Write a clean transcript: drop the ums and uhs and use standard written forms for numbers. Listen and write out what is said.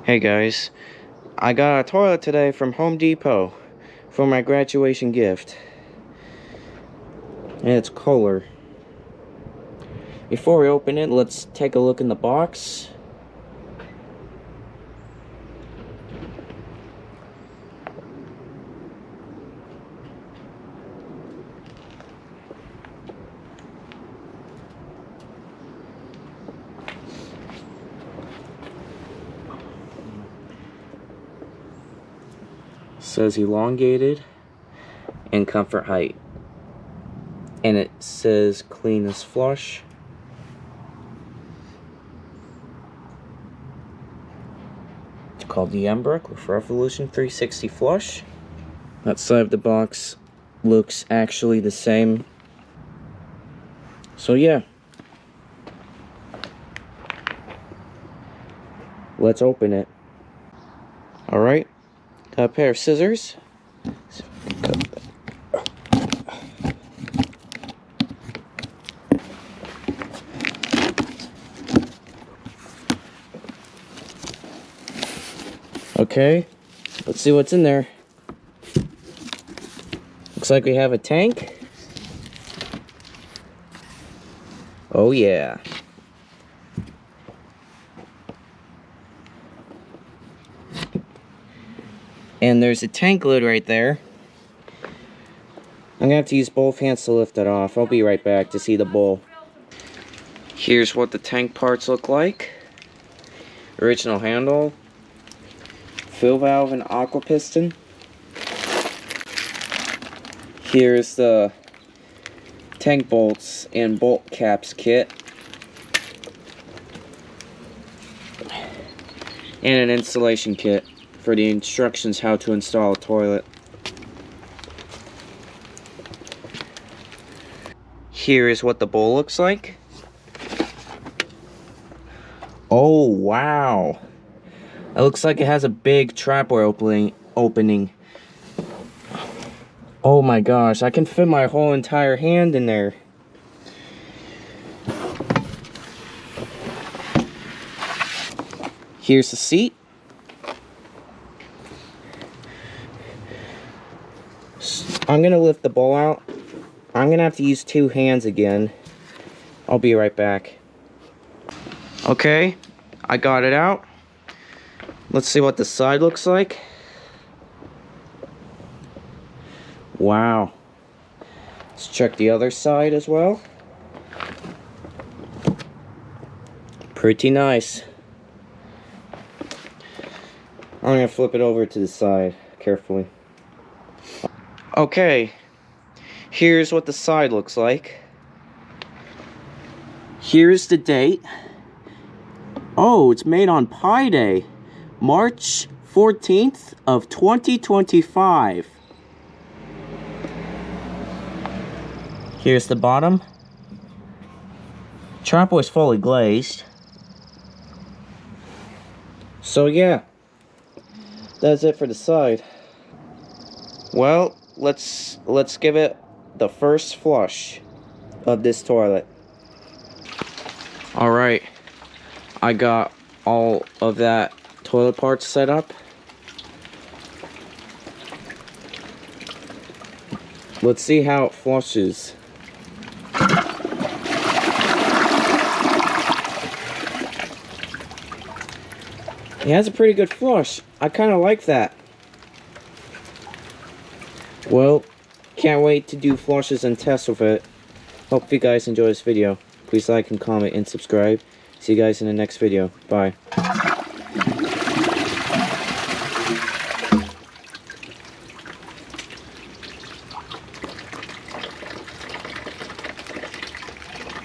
Hey guys, I got a toilet today from Home Depot for my graduation gift. And it's Kohler. Before we open it, let's take a look in the box. Says elongated and comfort height, and it says clean as flush. It's called the Elmbrook with Revolution 360 flush. That side of the box looks actually the same. So yeah, let's open it. Alright, got a pair of scissors. Okay, let's see what's in there. Looks like we have a tank. Oh yeah. And there's a tank lid right there. I'm gonna have to use both hands to lift it off. I'll be right back to see the bowl. Here's what the tank parts look like. Original handle, fill valve and aqua piston. Here's the tank bolts and bolt caps kit. And an installation kit for the instructions how to install a toilet. Here is what the bowl looks like. Oh wow! It looks like it has a big trapdoor opening. Oh my gosh, I can fit my whole entire hand in there. Here's the seat. I'm gonna lift the bowl out. I'm gonna have to use two hands again. I'll be right back. Okay, I got it out. Let's see what the side looks like. Wow. Let's check the other side as well. Pretty nice. I'm gonna flip it over to the side carefully. Okay, here's what the side looks like. Here's the date. Oh, it's made on Pi Day, March 14th of 2025. Here's the bottom. Trapdoor is fully glazed. So yeah, that's it for the side. Well, let's give it the first flush of this toilet. Alright, I got all of that toilet parts set up. Let's see how it flushes. It has a pretty good flush. I kind of like that. Well, can't wait to do flushes and tests with it. Hope you guys enjoy this video. Please like and comment and subscribe. See you guys in the next video. Bye.